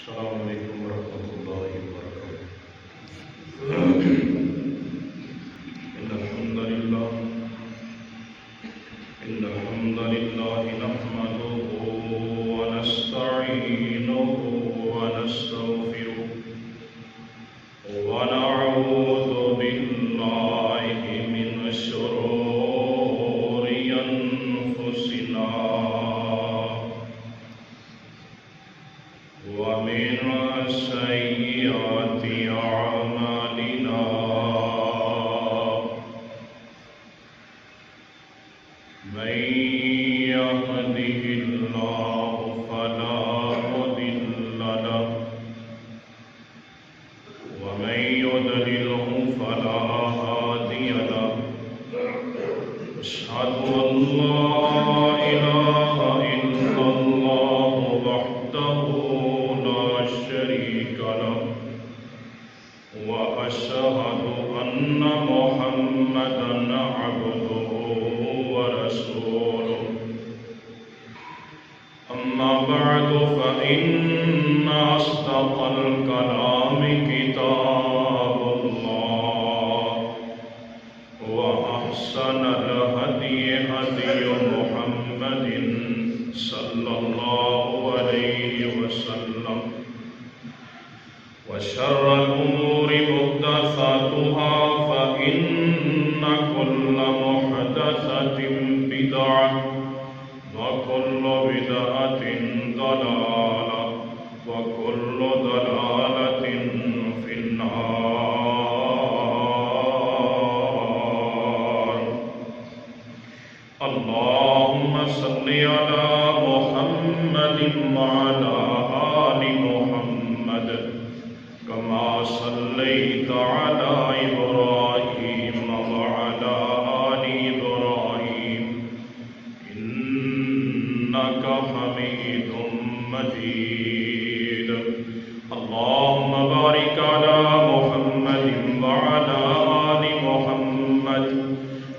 السلام علیکم ورحمۃ اللہ وبرکاتہ۔ إن الحمد لله نحمده ونستعينه ونستغفره ونعوذ بالله من شرور أنفسنا ومن سيئات أعمالنا، من يهده الله فلا مضل له ومن يضلله فلا هادي له، أشهد أن لا إله إلا الله وحده لا شريك له، وأشهد أن محمدا عبده ورسوله. أما بعد فإن أصدق الكلام كتاب الله، وأحسن الهدي هدي محمد صلى الله عليه وسلم، وشر الأمور محدثاتها فإن كل محدثة بدعة وكل بدعة ضلالة وكل ضلالة في النار. اللهم صل على محمد وعلى آل محمد كما صليت على إبراهيم وعلى آل إبراهيم إنك حميد مجيد. اللهم بارك على محمد وعلى آل محمد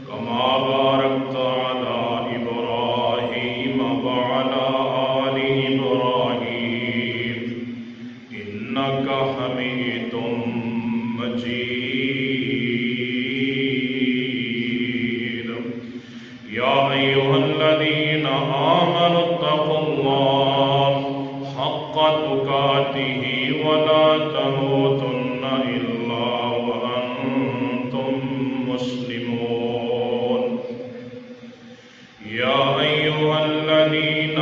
كما باركت على إبراهيم وعلى آل إبراهيم إنك حميد مجيد. يا أيها الذين آمنوا اتقوا الله حق تقاته ولا تموتن إلا وأنتم مسلمون. يا أيها الذين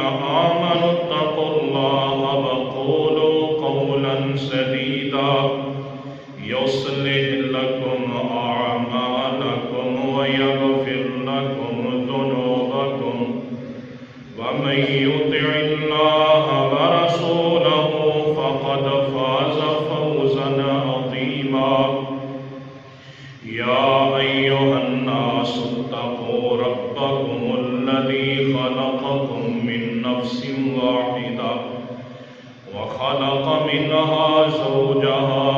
آمنوا اتقوا الله وقولوا قولا سديدا يصلح لكم أعمالكم ويغفر لكم ذنوبكم، ومن يطع الله ورسوله فقد فاز فوزا عظيما. يا أيها الناس اتقوا ربكم الذي خلقكم من نفس واحدة وخلق منها زوجها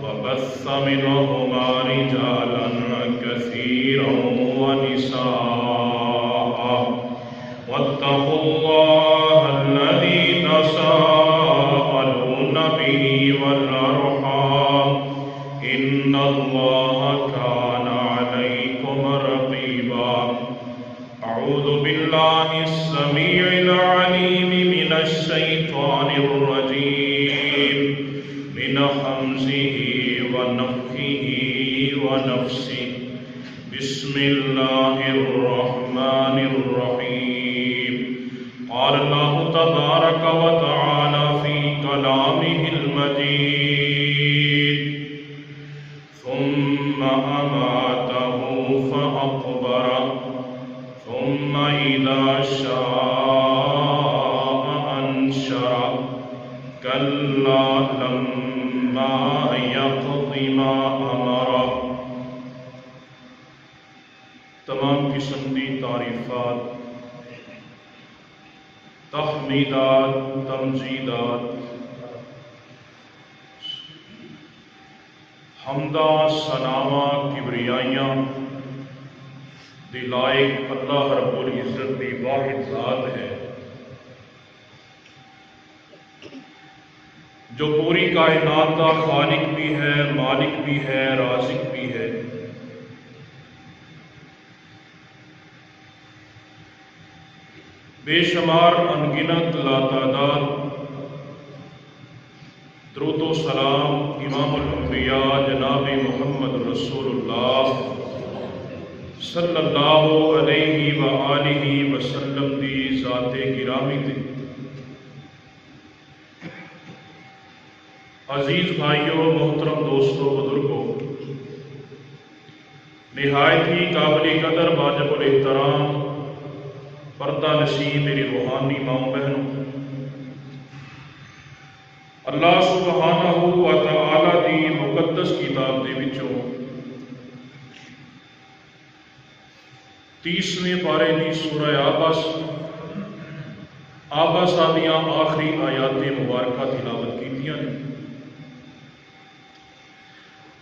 وبث منهما رجالا كثيرا ونساء، واتقوا الله الذي تساءلون به والأرحام إن الله كان عليكم رقيبا. أعوذ بالله السميع العليم من الشيطان الرجيم من همزه ونفخه ونفسه. بسم الله الرحمن الرحيم. قال الله تبارك وتعالى في كلامه المجيد: ثم أماته فأقبره ثم إذا شاء أنشره كلا لما يقض ما أمره. تمام قسم کی تعریفات، تحمیدات، تمجیدات، حمدہ، ثناواں، کبریائیاں دی لائق اللہ رب العزت دی واحد ذات ہے. جو پوری کائنات کا خالق بھی ہے، مالک بھی ہے، رازق بھی ہے، بے شمار انگنت لاتعداد درود و سلام امام الانبیاء جناب محمد رسول اللہ صلی اللہ علیہ وآلہ وسلم دی ذات گرامی تے عزیز بھائیوں، محترم دوستوں، بزرگوں، نہایت ہی قابل قدر واجب الاحترام پردہ نشین میری روحانی ماں بہنوں، اللہ سبحانہ و تعالی دی مقدس کتاب دے وچوں 30ویں پارے دی سورہ آبس دیاں آخری آیات مبارکہ تلاوت کیتیاں نے۔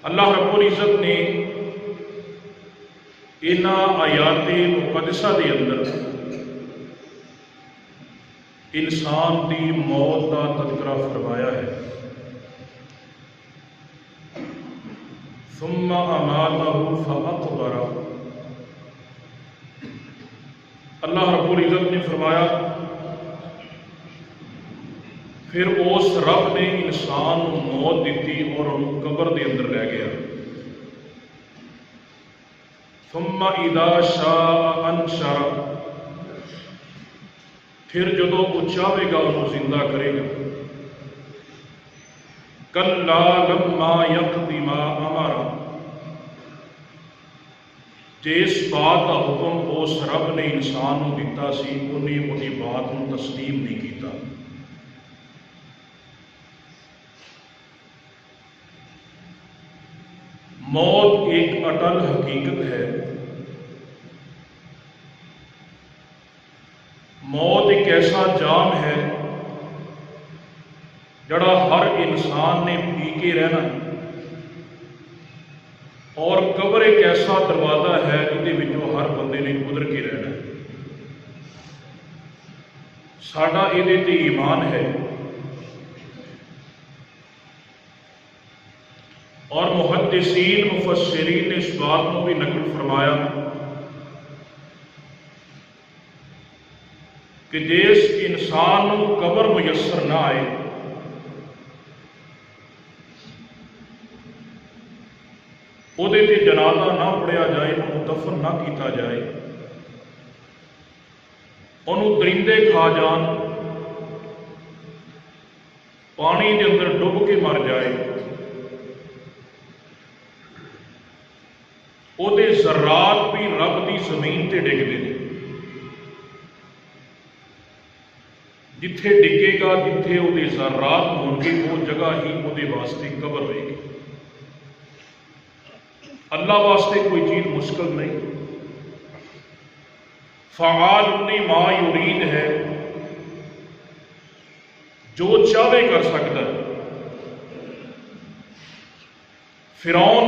اللہ رب العزت نے انہاں آیات مقدسہ دے اندر انسان دی موت کا تذکرہ فرمایا ہے۔ ثم اماتہ فاقبرہ، اللہ رب العزت نے فرمایا پھر اس رب نے انسان کو موت دیتی اور انہوں قبر دے اندر لے گیا۔ ثم اذا شاء انشرہ، پھر جدو وہ چاہے گا انہوں زندہ کرے گا۔ کلا لما یقض ما امر، جس بات کا حکم اس رب نے انسان کو دیتا سی انہیں وہی بات کو تسلیم نہیں کیتا۔ موت ایک اٹل حقیقت ہے، موت ایک ایسا جام ہے جڑا ہر انسان نے پی کے رہنا ہے، اور قبر ایک ایسا دروازہ ہے جہاں ہر بندے نے گزر کے رہنا ہے۔ ساڈا یہ ایمان ہے، اور محدثین مفسرین نے اس بات کو بھی نقل فرمایا کہ جس انسان کو قبر میسر نہ آئے وہ جنازہ نہ پڑھیا جائے، انہوں دفن نہ کیتا جائے، انہوں درندے کھا جان، پانی کے اندر ڈب کے مر جائے، وہ ذرات بھی رب کی زمین تے ڈگتے ہیں، جتھے ڈگے گا جتھے وہ ذرات ہون گے وہ جگہ ہی وہ واسطے قبر رہے گی۔ اللہ واسطے کوئی چیز مشکل نہیں، فعال ما یرید ہے، جو چاہے کر سکتا ہے۔ فرعون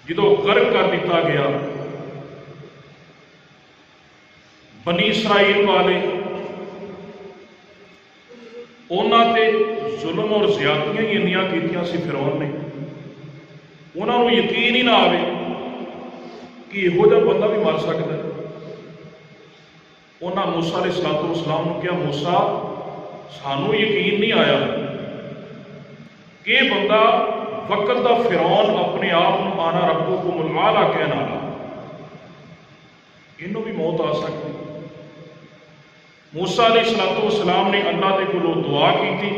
جدو غرق کر دیتا گیا، بنی اسرائیل والے انہوں تے ظلم اور زیادتیاں ہی انیاں کیتیاں سی فرعون نے، انہوں نے یقین ہی نہ آئے کہ یہو جہا بندہ بھی مر سکتا ہے۔ انہوں نے موسیٰ علیہ السلام نے کہا، موسیٰ سانوں یقین نہیں آیا کہ یہ بندہ وقت دا فرعون اپنے آپ آنا ربکم الاعلی کہنا لا، انہوں بھی موت آ سکتی۔ موسیٰ علیہ السلام نے اللہ دے کولوں دعا کی تھی،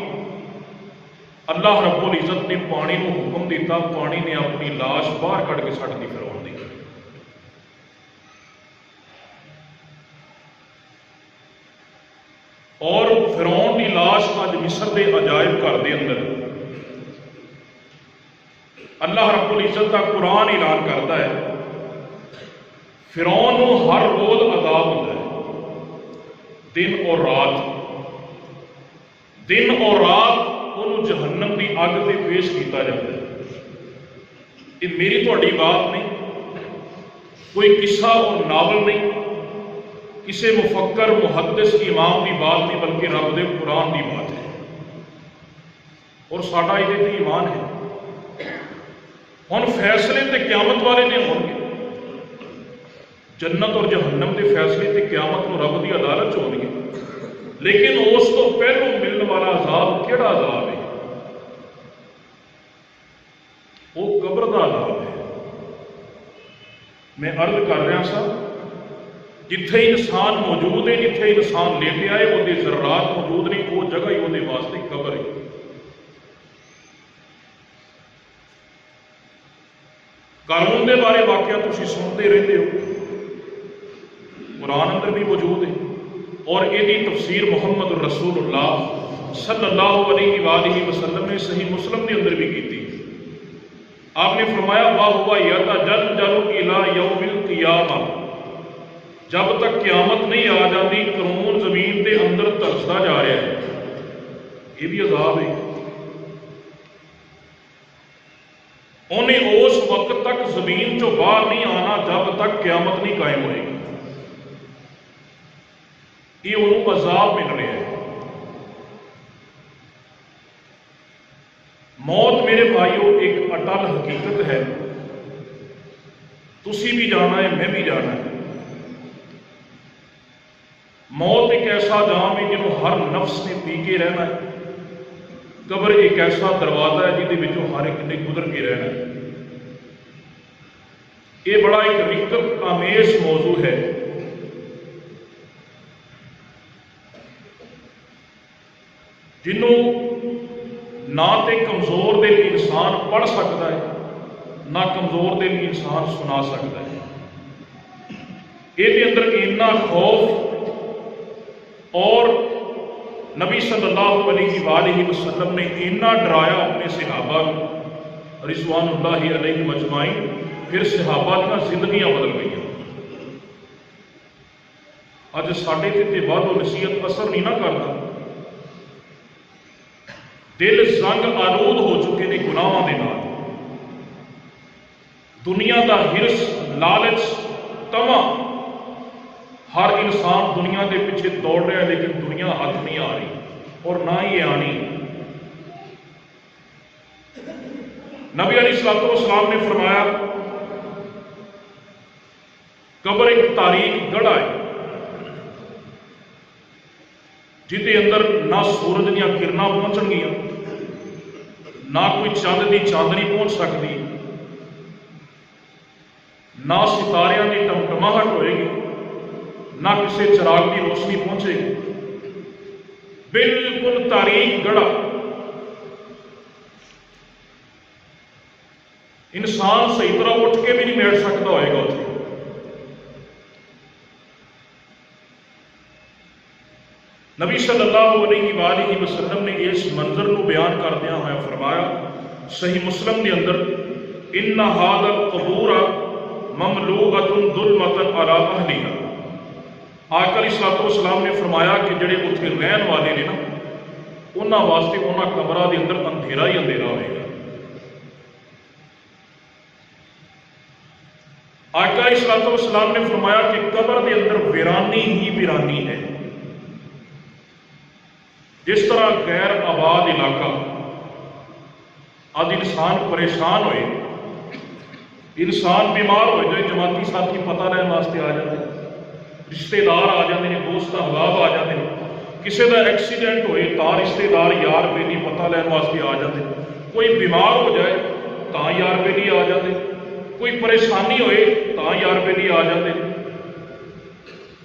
اللہ رب العزت نے پانی کو حکم دیتا، پانی نے اپنی لاش باہر کٹ کے سٹ دی فرعون دی۔ اور فرعون کی لاش اج مصر دے عجائب گھر دے اندر اللہ رب العزت کا قرآن اعلان کرتا ہے، فرعون کو ہر روز عذاب ہوتا ہے، دن اور رات، دن اور رات انہوں جہنم کی اگ سے پیش کیتا جاتا ہے۔ یہ میری تھوڑی بات نہیں، کوئی قصہ اور ناول نہیں کسی مفکر محدث امام کی بات نہیں بلکہ رب دے قرآن کی بات ہے، اور ساڈا یہ ایمان ہے۔ ہن فیصلے تے قیامت والے نے ہون گے، جنت اور جہنم کے فیصلے تے قیامت کو رب کی عدالت ہون گے، لیکن اس کو پہلو ملنے والا عذاب کیڑا عذاب ہے؟ وہ قبر کا عذاب ہے۔ میں عرض کر رہا سا، جتھے انسان موجود ہے، جتھے انسان لیٹیا ہے، وہ ذرات موجود نہیں، وہ جگہ ہی وہ واسطے قبر ہے۔ قارون کے بارے واقعہ تسی سنتے رہتے ہو، قرآن اندر بھی موجود ہے، اور یہ تفسیر محمد رسول اللہ صلی اللہ علیہ وآلہ وسلم نے صحیح مسلم کے اندر بھی کی تھی۔ آپ نے فرمایا وَهُوَ يَتَجَلْجَلُ إِلَى يَوْمِ الْقِيَامَةِ، جب تک قیامت نہیں آ جاتی قارون زمین کے اندر ترستا جا رہا ہے۔ یہ بھی عذاب ہے۔ انہیں اس وقت تک زمین چو باہر نہیں آنا جب تک قیامت نہیں قائم ہوئے گی۔ یہ انہوں عذاب مل رہے ہیں۔ موت میرے بھائیوں ایک اٹل حقیقت ہے، تسی بھی جانا ہے، میں بھی جانا ہے۔ موت ایک ایسا جام ہے جنہوں ہر نفس نے پی کے رہنا ہے۔ قبر ایک ایسا دروازہ ہے جہاں ہر ایک نے گزر کے رہنا ہے۔ یہ بڑا ایک رقت آمیز موضوع ہے۔ جنہوں نہ تے کمزور دل انسان پڑھ سکتا ہے، نہ کمزور دل انسان سنا سکتا ہے۔ یہ اندر اتنا خوف، اور نبی صلی اللہ علیہ وآلہ وسلم نے اتنا ڈرایا اپنے صحابہ رضوان اللہ علیہ مجمعین، پھر صحابہ کی زندگیاں بدل گئی۔ اج ساڈے تے بعد و نصیحت اثر نہیں نہ کرتا، دل زنگ آلود ہو چکے نے گناہاں دے نال۔ دنیا دا ہرس، لالچ، طمع، ہر انسان دنیا دے پیچھے دوڑ رہا ہے، لیکن دنیا ہاتھ نہیں آ رہی اور نہ ہی آنی۔ نبی علیہ الصلوۃ والسلام نے فرمایا قبر ایک تاریک گڑھا ہے جہدے اندر نہ سورج دیا کرنا پہنچن گیا، نہ کوئی چند کی چاندنی پہنچ سکتی، نہ ستاریاں کی ٹمٹماہٹ ہوئے گی، نہ کسی چراغ کی روشنی پہنچے گی۔ بالکل تاریک گڑھا، انسان صحیح طرح اٹھ کے بھی نہیں بیٹھ سکتا ہوئے گا اتنے۔ نبی صلی اللہ علیہ وآلہ وسلم نے اس منظر کو بیان کردیا ہوا فرمایا صحیح مسلم کے اندر، ان ھذا القبور مملوءۃ ظلمۃ علی اہلھا۔ آقا علیہ الصلوۃ والسلام نے فرمایا کہ جڑے اتنے رہن والے نے نا، انہاں واسطے انہاں قبراں دے اندر اندھیرا ہی اندھیرا ہوئے گا۔ آقا علیہ الصلوۃ والسلام نے فرمایا کہ قبر دے اندر ویرانی ہی ویرانی ہے۔ جس طرح غیر آباد علاقہ آج انسان پریشان ہوئے، انسان بیمار ہو جائے، جماعتی ساتھی پتہ لینے واسطے آ جاتے ہیں، رشتے دار آ جاتے ہیں، دوست احباب آ جاتے ہیں، کسی کا ایکسیڈنٹ ہوئے تا رشتے دار یار بیلی پتہ لینے واسطے آ جاتے ہیں، کوئی بیمار ہو جائے تا یار بیلی آ جاتے ہیں، کوئی پریشانی ہوئے تا یار بیلی آ جاتے ہیں،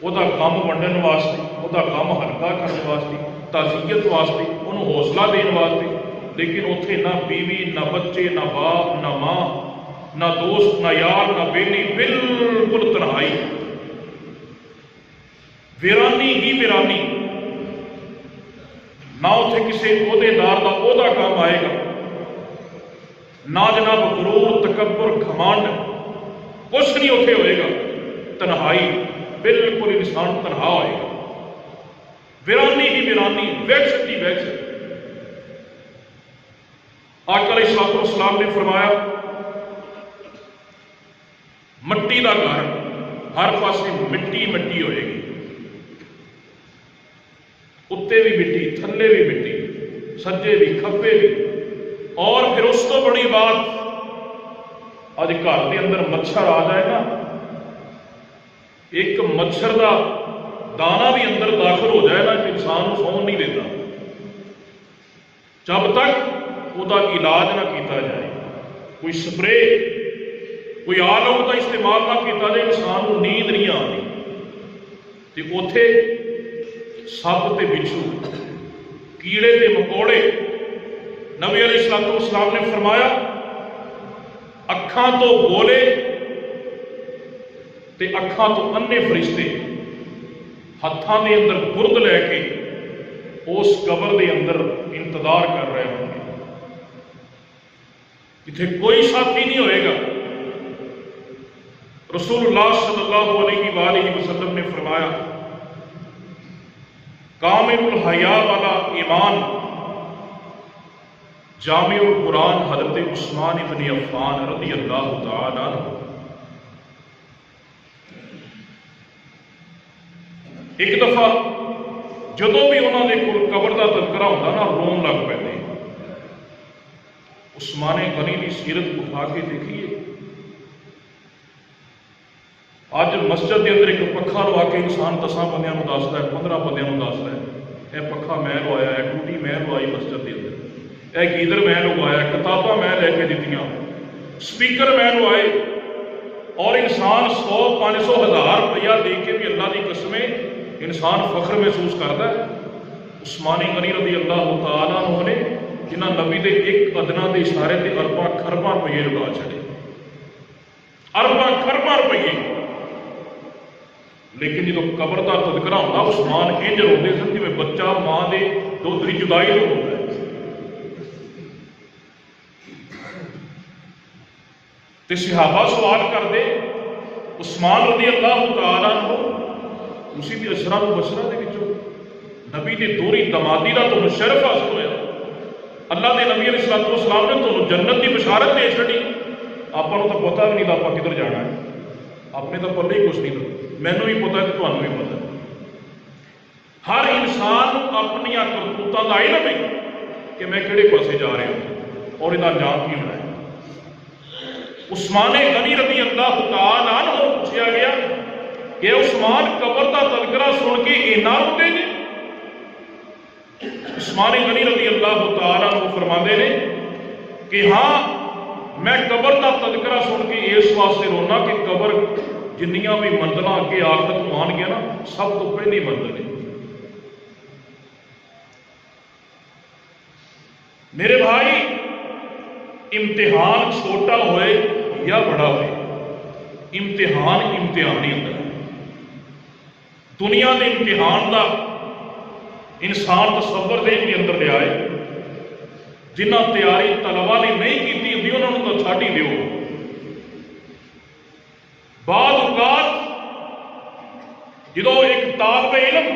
وہ غم ونڈن واسطے، وہ غم ہلکا کرنے واسطے، تعزیت واسطے، انہوں حوصلہ دین واسطے۔ لیکن اتنے نہ بیوی، نہ بچے، نہ باپ، نہ ماں، نہ دوست، نہ یار، نہ بیلی، بالکل تنہائی، ویرانی ہی ویرانی۔ نہ اتنے کسی عہدیدار کا عہدہ کام آئے گا، نہ جناب غرور، تکبر، گھمنڈ، کچھ نہیں اتنے ہوئے گا۔ تنہائی، بالکل انسان تنہا ہوئے گا، ویرانی ہی ویرانی، وحشت ہی وحشت۔ آقا علیہ الصلوۃ والسلام نے فرمایا مٹی کا گھر، ہر پاسے مٹی مٹی ہوئے گی، اتنے بھی مٹی تھلے بھی مٹی سجے بھی کھبے بھی. اور پھر اس تو بڑی بات اج گھر کے اندر مچھر آ جائے نا، ایک مچھر کا دانا بھی اندر داخل ہو جائے نا تو انسان کو سون نہیں دیتا جب تک وہ علاج نہ کیتا جائے. کوئی سپرے کوئی آل آؤٹ کا استعمال نہ کیتا جائے انسان کو نیند نہیں آتی. تو اوتھے سپ تے بچھو کیڑے تے مکوڑے، نبی علیہ الصلوۃ والسلام نے فرمایا اکھاں تو بولے تے اکھاں تو انے فرشتے ہاتھاں دے اندر گرد لے کے اس قبر دے اندر انتظار کر رہے ہوں گے. اتنے کوئی ساتھی نہیں ہوئے گا. رسول اللہ صلی اللہ علیہ وآلہ وسلم نے فرمایا کامل الحیا والا ایمان جامع القرآن حضرت عثمان بن عفان رضی اللہ تعالی عنہ. ایک دفعہ جدوں بھی انہوں نے قبر کا تذکرہ ہوتا نا رون لگ پے. عثمان غنی کی سیرت اٹھا کے دیکھیے. اج مسجد کے اندر ایک پکھا لوا کے انسان 10 بندیاں دستا ہے 15 بندیاں دستا ہے یہ پکھا میں لوایا ہے، ٹوٹی میں لوائی مسجد کے اندر، یہ گیزر میں لگوایا، کتاباں میں لے کے دیتیاں، سپیکر میں لوائے. اور انسان 100 500 1000 روپیہ دے کے بھی اللہ کی قسمیں انسان فخر محسوس کرتا ہے. عثمان غنی رضی اللہ تعالیٰ عنہ نے جنہ نبی دے ایک ادنا دے اشارے تے ارباں خرباں روپیے لگا چھڑے، ارباں خرباں روپیے. لیکن جب قبر کا تذکرہ ہوتا عثمان انج روندے سن جویں بچہ ماں دے دودھ دی جدائی تو ہوندا ہے. تے صحابہ سوال کرتے عثمان رضی اللہ تعالیٰ عنہ اسی دی اشرا مبشرہ دے وچوں نبی دی دوری دمادی دا تمہیں شرف حاصل ہویا. اللہ دے نبی علیہ الصلوۃ والسلام نے تمہیں جنت کی بشارت دے چھڑی. آپ کو تو پتہ بھی نہیں آپ کدھر جانا ہے، آپ نے تو پلے ہی کچھ نہیں تھا. مینوں بھی پتا ہے تو تمہیں بھی پتا ہے. ہر انسان اپنی کرتوتاں دا علم ہے کہ میں کہڑے پاسے جا رہا ہوں اور یہ انجام کی ہونا ہے. عثمان غنی رضی اللہ تعالیٰ عنہ پوچھا گیا کہ عثمان قبر کا تذکرہ سن کے اینا روتے ہیں؟ عثمان غنی رضی اللہ تعالیٰ عنہ فرماندے نے کہ ہاں میں قبر کا تذکرہ سن کے اس واسطے رونا کہ قبر جنیاں بھی منزل اگے آخرت مان گیا نا سب تو پہلی منزل ہے. میرے بھائی امتحان چھوٹا ہوئے یا بڑا ہوئے امتحان امتحان ہی ہوتا ہے. دنیا کے امتحان کا انسان تصور دین کے اندر لیا ہے. جنہ تیاری طلبا نے نہیں کی ہوتی انہوں نے تو چھڈ ہی دیو. بعض اوقات جدو ایک طالب علم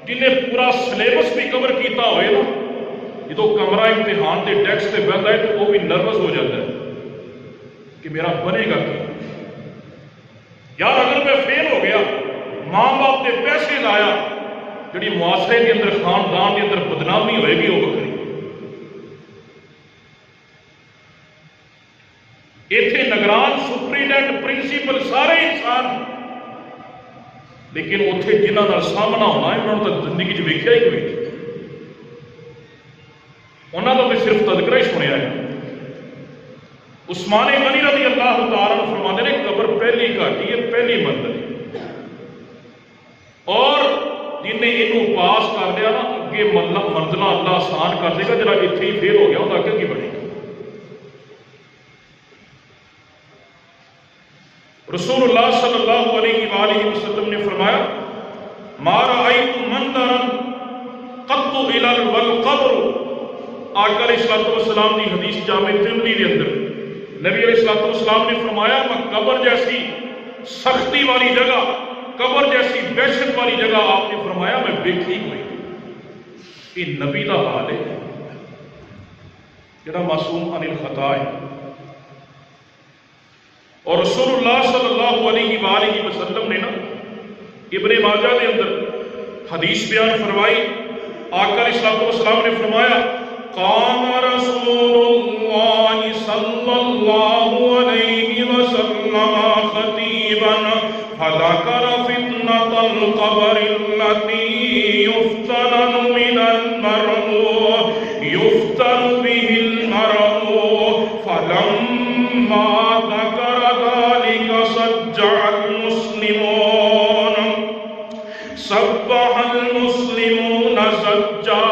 جنہیں پورا سلیبس بھی کور کیتا ہوئے نا جدو کمرہ امتحان کے ڈیسک سے بہتا ہے تو وہ بھی نروس ہو جاتا ہے کہ میرا بنے گا کیا. یار اگر میں فیل ہو گیا ماں باپ کے پیسے لایا جڑی معاشرے کے اندر خاندان کے اندر بدنامی ہوئے گی وہ بکری. ایتھے نگران سپرینٹینڈنٹ پرنسپل سارے انسان لیکن اتنے جنہوں کا سامنا ہونا ہے انہوں نے تو زندگی چ ویکھیا ہی کوئی نہیں. انہوں نے تو صرف تذکرہ ہی سنیا ہے. عثمان غنی رضی اللہ تعالیٰ عنہ فرماتے ہیں قبر پہلی گھاٹی ہے پہلی منزل ہے اور جن نے یہ پاس کر لیا نا اگے منزل اللہ آسان کر دے گا. جرا اتنے ہی فیل ہو گیا وہ اگے کی بنے گا. رسول اللہ صلی اللہ علیہ وآلہ وسلم نے فرمایا ما رأیت منظرا قط الا والقبر. آقا علیہ الصلوۃ والسلام کی حدیث جامع ترمذی کے اندر نبی علیہ الصلوۃ والسلام نے فرمایا میں قبر جیسی سختی والی جگہ قبر جیسی وحشت والی جگہ آپ نے فرمایا میں دیکھی کوئی. یہ نبی کا حال ہے جڑا معصوم عن الخطا ہے. اور رسول اللہ صلی اللہ علیہ وآلہ وسلم نے نا ابن ماجہ کے اندر حدیث بیان فرمائی، آقا علیہ الصلوۃ والسلام نے فرمایا قام رسول اللہ صلی اللہ علیہ وسلم خطیبا فذکر فتنة القبر التي يفتن من المرء يفتن به المرء فلما ذكر ذلك سجع المسلمون سبح المسلمون سجا۔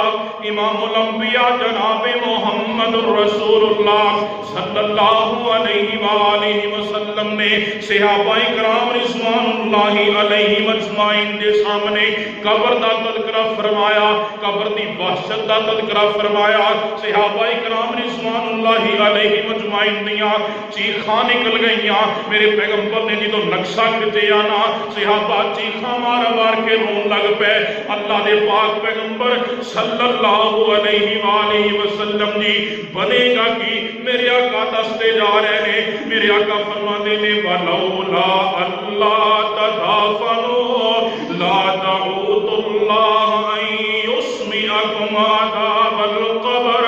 امام الانبیاء جناب محمد رسول اللہ صلی اللہ علیہ وآلہ وسلم نے صحابہ کرام رضوان اللہ علیہ مجمعین دے سامنے قبر دا تذکرہ فرمایا، قبر دی وحشت دا تذکرہ فرمایا۔ صحابہ کرام رضوان اللہ علیہ مجمعین دیاں چیخاں نکل گئیاں۔ میرے پیغمبر نے جدوں نقشہ کھچیا نا، صحابہ چیخاں مار مار کے رون لگ پے۔ اللہ دے پاک پیغمبر صلی اللہ علیہ وآلہ وسلم جی بنے گا کہ میرے آقا دستے جا رہے ہیں، میرے آقا فرماتے ہیں وَلَوْلَا أَلَّا تَدَافَنُوا لَا دَعُوتُ اللَّهَ أَن يُسْمِعَكُمْ عَذَابَ الْقَبْرِ۔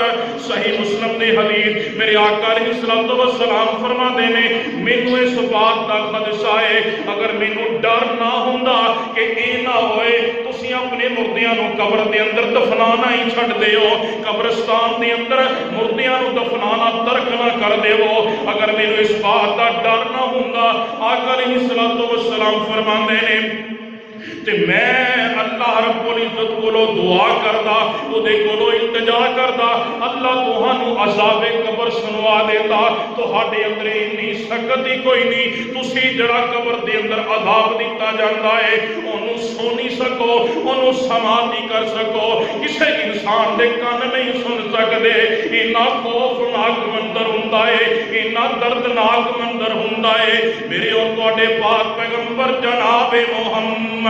صحیح مسلم نے حدیث میرے آقا علیہ الصلوۃ والسلام فرماتے ہیں مینوں اس بات دا خدشہ ہے، اگر مینوں ڈر نہ ہوندا کہ اے نہ ہوئے تسی اپنے مردیاں نو قبر دے اندر دفنانا ہی چھڈ دیو، قبرستان دے اندر مردیاں نو دفنانا ترک نہ کر دیو، اگر مینوں اس بات دا ڈر نہ ہوندا آقا علیہ الصلوۃ والسلام فرماندے نے تے میں اللہ رب العزت کولو دعا کردا، او دے کولو التجا کردا اللہ تہانوں عذاب قبر سنوا دیندا، تہاڈے اندر اتنی سخت ہی کوئی نہیں، تسی جڑا قبر دے اندر عذاب دتا جاندا ہے اونوں سن نہیں سکو، اونوں سماعت نہیں کر سکو، کسے انسان دے کان نہیں سن سکدے۔ اینا خوفناک منظر ہوندا ہے، اینا دردناک منظر ہوندا ہے۔ میرے اور تواڈے پاک پیغمبر جناب محمد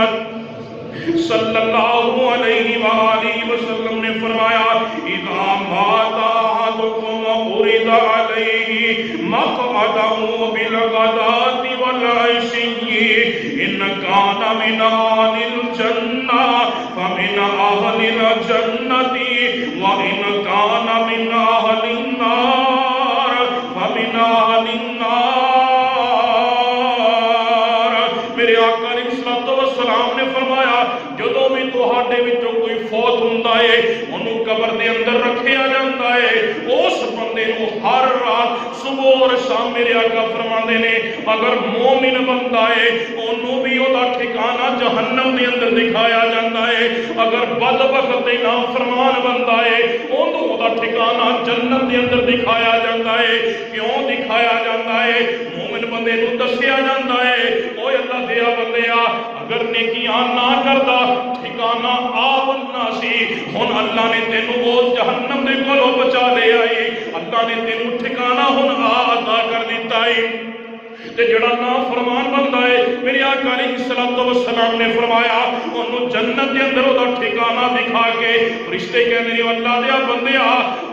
صلی اللہ علیہ وآلہ وسلم نے فرمایا اذا مات احدکم عرض علیہ مقعدہ بالغداۃ والعشی ان کان من اہل الجنہ فمن اہل الجنۃ وان کان من اہل النار فمن اہل النار۔ میرے آقا علیہ الصلوۃ والسلام نے فرمایا جدوں بھی تہاڈے وچوں کوئی فوت ہوندا ہے اونوں قبر دے اندر رکھیا جاندا ہے، اس بندے نوں ہر رات صبح اور شام میرے آقا فرماندے نے اگر مومن بندہ ہے اونوں بھی اودا ٹھکانہ جہنم دے اندر دکھایا جاندا ہے، اگر بدبخت تے نافرمان بندہ ہے اونوں اودا ٹھکانہ جنت دے اندر دکھایا جاندا ہے۔ کیوں دکھایا جاندا ہے؟ مومن بندے نوں دسیا جاندا ہے اوے اللہ دیا بندیا اگر نیکیاں نہ کردا ٹھکانہ آونا سی، ہن اللہ نے تینوں اس جہنم دے کولوں بچا لے آئی، اللہ نے تینوں ٹھکانہ ہن عطا کر دیتا ہے۔ تے جڑا نافرمان بندہ ہے میرے آقا علیہ الصلوۃ والسلام نے فرمایا انہوں جنت دے اندر دا ٹھکانہ دکھا کے فرشتے کہندے نے اللہ دیا بندیا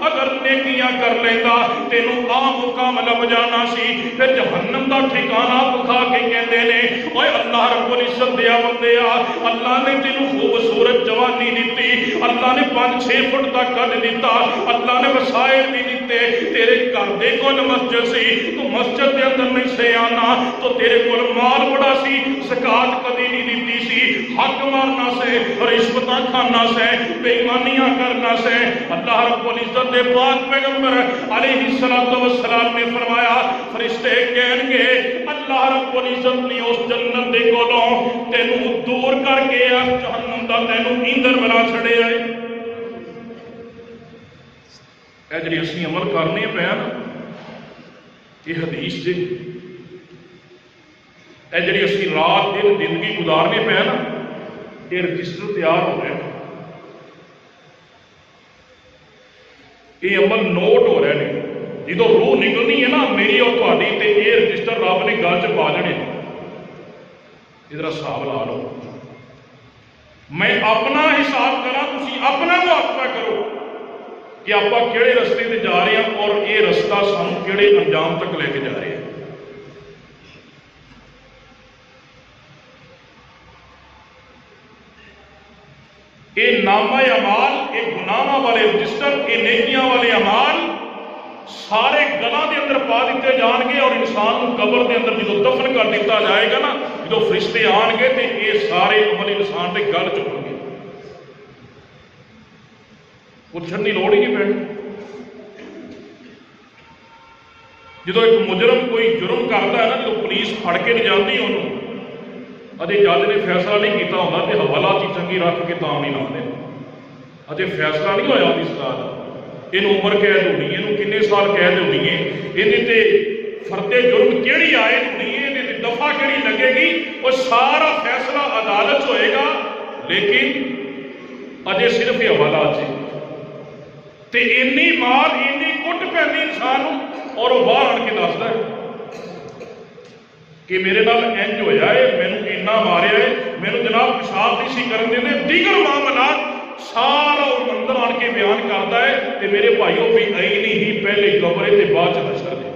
اگر نیکیاں کر لیندا تینوں آ مقام لب جانا سی، پھر جہنم دا ٹھکانہ دکھا کے کہندے نے اوے اللہ رب العزت دیا بندیا اللہ نے تینوں خوبصورت جوانی دتی، اللہ نے 5-6 فٹ تک قد دیتا، اللہ نے وسائل بھی دیتے، تیرے گھر دے کول مسجد سی تو مسجد دے اندر نہیں سے آنا، تو تیرے کول مال بڑا سی زکات کدی نہیں دیتی سی، حق مارنا سے رشوتاں کھانا سے بے ایمانیاں کرنا سے۔ اللہ رب العزت دے پاک پیغمبر علیہ الصلوۃ والسلام نے فرمایا فرشتے کہن گے اللہ رب العزت نے اس جنت دے کولوں تینوں دور کر کے اس جہنم دا تینوں ایندھن بنا چھڑے آئے۔ اے جڑی اسی عمل کرنے پے نا یہ حدیث جی اے جڑی اسی رات دن زندگی گزارنے پے نا یہ رجسٹر تیار ہو رہے ہیں، یہ عمل نوٹ ہو رہے ہیں، جدو روح نکلنی ہے نا میری اور تہاڈی تے یہ رجسٹر رب نے گل چ پا جانے، ادھر حساب لا لو، میں اپنا حساب کرا تسی اپنا محاسبہ کرو کہ آپ کہڑے رستے تے جا رہے ہیں اور یہ رستہ سانوں کہڑے انجام تک لے کے جا رہے ہیں۔ نامہ اعمال، یہ گناہاں والے رجسٹر، یہ نیکیاں والے اعمال سارے گلاں دے اندر پا دیتے جان گے، اور انسان کو قبر دے اندر جدو دفن کر دیتا جائے گا نا، جدو فرشتے آن گے تو یہ سارے عمل انسان دے گل چکن گے، پوچھنے کی لوڑ ہی نہیں پڑنی۔ جدو ایک مجرم کوئی جرم کرتا ہے نا، جدو پولیس پھڑ کے نہیں جاتی انہوں، اجے جج نے فیصلہ نہیں کیتا ہوتا تو حوالات ہی چنگی رکھ کے تام نہیں لاتے، اجے فیصلہ نہیں ہویا اس سزا کا، یہ عمر قید ہونی ہے، یہ کنے سال قید ہونی ہے، یہ فرد جرم کیڑی آئے ہونی ہے، یہ دفعہ کیڑی لگے گی، وہ سارا فیصلہ عدالت ہوئے گا، لیکن اجے صرف یہ حوالات سے تے اینی مار اینی کٹ پہنی انسان، اور وہ باہر آن کے دستا ہے کہ میرے نال انج ہویا ہے، مینوں اینا ماریا ہے، مینوں جناب پیشاب نہیں سی کرن دیندے، دیگر معاملات سارا وہ اندر آن کے بیان کرتا ہے کہ میرے بھائیوں بھی عینی ہی پہلے قبر تے بعد حشر ہے۔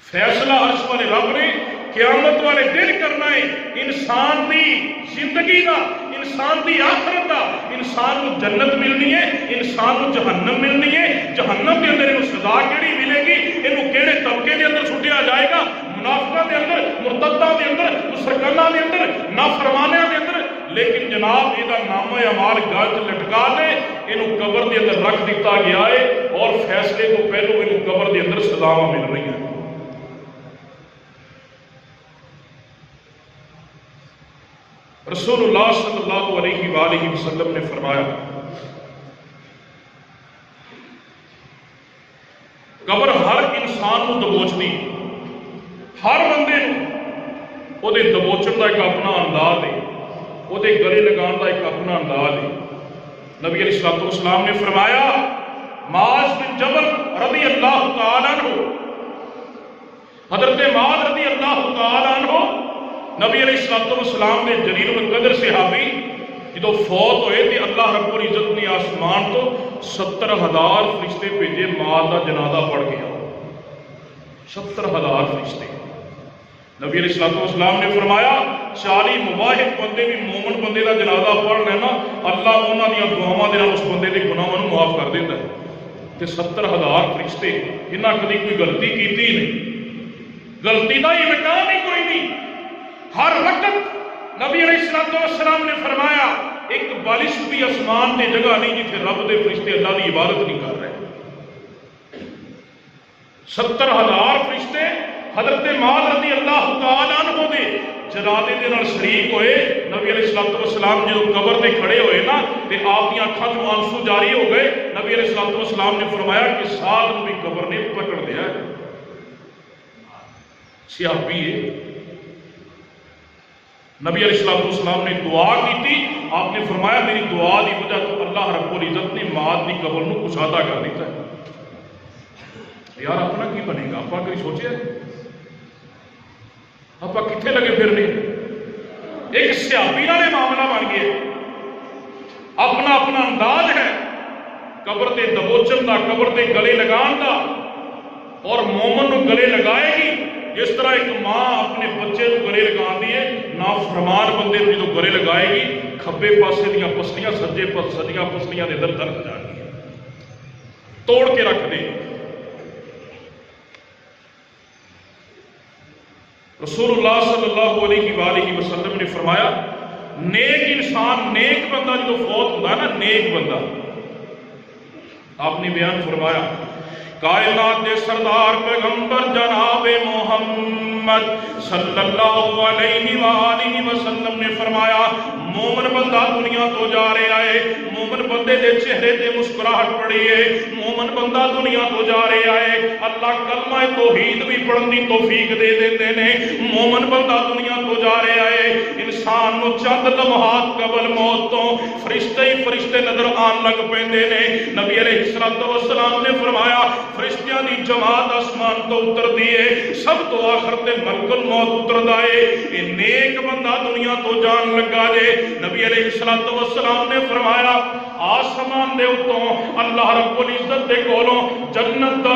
فیصلہ عرش والے رب نے قیامت والے دن کرنا ہے، انسان دی زندگی دا، انسان دی آخرت دا، انسان کو جنت ملنی ہے، انسان کو جہنم ملنی ہے، جہنم کے اندر انہوں سزا کیڑی ملے گی، انہوں کیڑے طبقے دے اندر سٹیا جائے گا، منافقہ دے اندر، مرتدہ دے اندر، مسرکنہ دے اندر، نافرمانہ دے اندر، لیکن جناب یہ نامہ اعمال گل لٹکا دے، انہوں قبر دے اندر رکھ دیتا گیا ہے، اور فیصلے تو پہلو انہوں قبر دے اندر سزاواں مل رہی ہیں۔ رسول اللہ صلی اللہ علیہ وآلہ وسلم نے فرمایا، قبر ہر انسان کو دبوچتی، ہر بندے کو وہ دبوچن کا ایک اپنا انداز ہے، وہ گلے لگان کا ایک اپنا انداز ہے۔ نبی علیہ الصلوۃ والسلام نے فرمایا، معاذ بن جبل رضی اللہ تعالیٰ عنہ، حضرت معاذ رضی اللہ تعالیٰ عنہ، نبی علیہ الصلوۃ والسلام نے جلیل القدر صحابی جدو فوت ہوئے تو اللہ رب العزت نے آسمان تو 70,000 فرشتے بھیجے، معاذ کا جنازہ پڑھ گیا، 70,000 فرشتے۔ نبی علیہ الصلوۃ والسلام نے فرمایا 40 مواحد بندے بھی مومن بندے کا جنازہ پڑھ لینا، اللہ انہوں نے دعاواں دے نال اس بندے کے گناہاں نوں معاف کر دیتا ہے۔ تے 70,000 فرشتے، انہاں کبھی کوئی غلطی کیتی نہیں، غلطی کا امکان ہی کوئی نہیں۔ ہر وقت نبی علیہ الصلوۃ والسلام نے فرمایا ایک بالش بھی آسمان کی جگہ نہیں جتنے رب دے فرشتے اللہ کی عبادت نہیں کر رہے۔ 70,000 فرشتے حضرت معاذ رضی اللہ تعالیٰ عنہ دے جنازے دے نال شریک ہوئے۔ نبی علیہ الصلوۃ والسلام جو قبر تے کھڑے ہوئے نا تے آپ دی اکھاں چوں آنسو جاری ہو گئے۔ نبی علیہ الصلوۃ والسلام نے فرمایا کہ سعد نوں بھی قبر نے پکڑ لیا ہے، صحابی ہے۔ نبی علیہ الصلوۃ والسلام نے دعا کی تھی، آپ نے فرمایا میری دعا کی وجہ تو اللہ رب العزت نے معاذ کی قبر کو کشادہ کر دیتا ہے۔ یار اپنا کی بنے گا؟ آپ کبھی سوچے آپ کتنے لگے پھرنے؟ ایک صحابی والے معاملہ بن گیا، اپنا اپنا انداز ہے قبر تے دبوچن دا، قبر تے گلے لگان دا، اور مومن کو گلے لگائے گی جس طرح ایک ماں اپنے بچے کو گلے لگا دیے، نافرمان بندے کو جو گلے لگائے گی کھبے پاسے دیا پسلیاں سجے سجیاں پسلیاں دے در درد جان گیا، توڑ کے رکھ دے۔ رسول اللہ صلی اللہ علیہ وآلہ وسلم نے فرمایا نیک انسان، نیک بندہ جو فوت ہوتا ہے نا، نیک بندہ، آپ نے بیان فرمایا کائنات دے سردار پیغمبر جناب محمد صلی اللہ علیہ وآلہ وسلم نے فرمایا مومن بندہ دنیا تو جا رہا ہے، مومن بندے دے چہرے تے مسکراہٹ پڑی ہے، مومن بندہ دنیا تو جا رہا ہے، اللہ کلمہ توحید بھی پڑھن دی توفیق دے دیتے نے، مومن بندہ دنیا تو جا رہا ہے، انسان نو چند لمحات قبل موت تو فرشتے ہی فرشتے نظر آن لگ پیندے نے۔ نبی علیہ الصلوۃ والسلام نے فرمایا فرشتیاں دی جماعت آسمان تو اتر دیے، سب تو آخر تے ملک الموت اتر دائے، یہ نیک بندہ دنیا تو جان لگا جے۔ نبی علیہ الصلوۃ والسلام نے فرمایا آسمان دے اتوں اللہ رب العزت دے کولوں جنت دا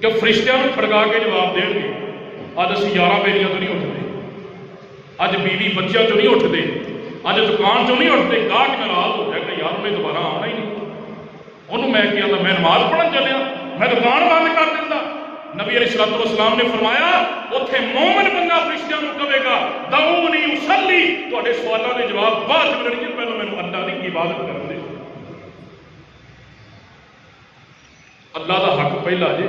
کہ فرشتیاں کھڑکا کے جواب دیں گے اج اسی 11 بیلیاں تو نہیں اٹھتے، اج بیوی بچیاں چ نہیں اٹھتے، اج دکان چ نہیں اٹھتے، گاہک ناراض ہو جائے گا یار انہیں دوبارہ آنا ہی نہیں، انہوں میں کیا میں نماز پڑھن چلیا میں دکان بند کر دینا۔ نبی علیہ الصلوۃ والسلام نے فرمایا اتنے مومن بندہ فرشتیاں کو کہے گا دعونی اصلی، تواڈے سوالوں کے جواب بعد ملن گے، پہلے مینوں اللہ کی عبادت کرن دے۔ اللہ دا حق پہلا جے،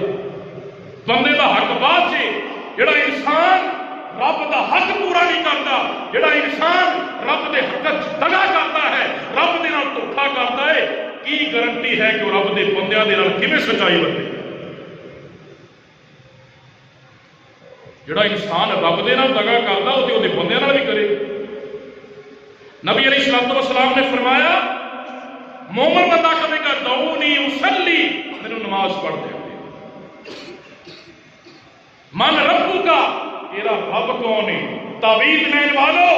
بندے دا حق بعد جے۔ جڑا انسان رب دا حق پورا نہیں کرتا، جڑا انسان رب دے حق دگا کرتا ہے، رب دے نال دھوکھا کرتا ہے، کی گارنٹی ہے کہ وہ رب دے بندیاں دے نال کیویں سچائی ورتے؟ جڑا انسان رب دے نال دگا کرتا وہ تے بندیاں نال بھی کرے۔ نبی علیہ الصلوۃ والسلام نے فرمایا مومن بندہ کہے گا دعونی اصلی، میرے نماز پڑھ دے۔ من ربو کا، تیرا رب کون ہے؟ تعویذ لین والو،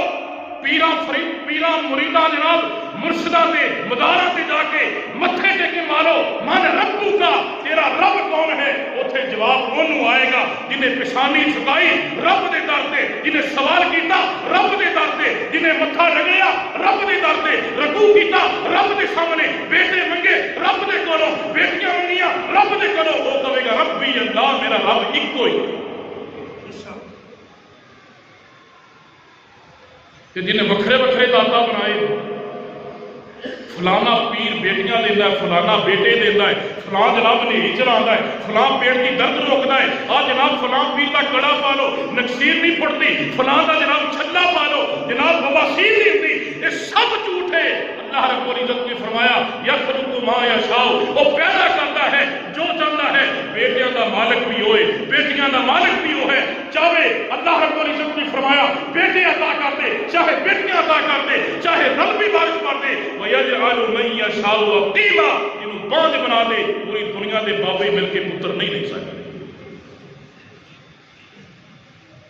پیران مریداں جناب مرشداں تے مداراں تے جا کے متھے ٹیکن والو، من ربو کا، تیرا رب کون ہے؟ اتنے جواب انہوں آئے گا جنہیں پیشانی چکائی رب دے در تے، جنہیں سوال کیتا رب دے در تے، جنہیں متھا رگڑیا رب دے در تے، رکوع کیتا رب دے سامنے، بیٹے منگے رب دے کولوں، بیٹیاں منگیاں رب دے کولوں، وہ کہے گا ربی اللہ، میرا رب ایکو ہی۔ کہ جنہیں وکھرے وکھرے داتا بنائے، فلانا پیر بیٹیاں دینا ہے، فلانا بیٹے دینا ہے، فلان جناب نہیں چلانا ہے، فلان پیٹ کی درد روکنا ہے، آج جناب فلان پیر کا کڑا پا لو نکسیر نہیں پھٹتی، فلان کا جناب چھلا پا لو جناب بواسیر نہیں ہوتی، یہ سب جھوٹ ہے۔ اللہ رب العزت نے فرمایا یخلق ما یشاء، وہ پیدا کرتا ہے جو چاہتا ہے، بیٹیاں کا مالک بھی ہوئے بیٹیاں کا مالک بھی ہو ہے، چاہے اللہ رب العزت نے فرمایا بیٹے عطا کر دے، چاہے بیٹیاں عطا کر دے، چاہے رب بھی بارش کر دے، وَيَجْعَلُ مَن يَشَاءُ عَقِيمًا، جنہوں بانج بنا دے، پوری دنیا دے بابے مل کے پتر نہیں لے سکتے۔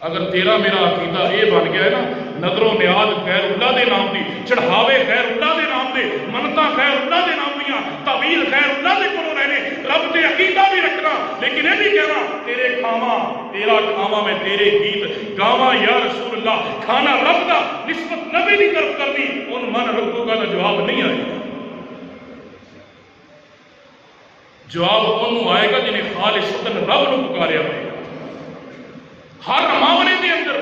اگر تیرا میرا عقیدہ یہ بن گیا ہے نا، نظر و نیاز غیر اللہ دے نام دی، چڑھاوے غیر اللہ دے نام دے، منتاں غیر اللہ دے نام دیاں، تعویل غیر اللہ دے کولوں رہنے، رب دے عقیدہ بھی رکھنا، لیکن یہ بھی کہنا تیرے کھاواں تیرا کھاواں میں تیرے گیت گاواں یا رسول اللہ، کھانا رب دا نسبت نبی کی طرف کرنی، ان من ربو کا جواب نہیں آئے گا۔ جواب انہوں آئے گا جنہیں خالصتاً رب نو پکاریا ہوئے گا۔ ہر معاملے کے اندر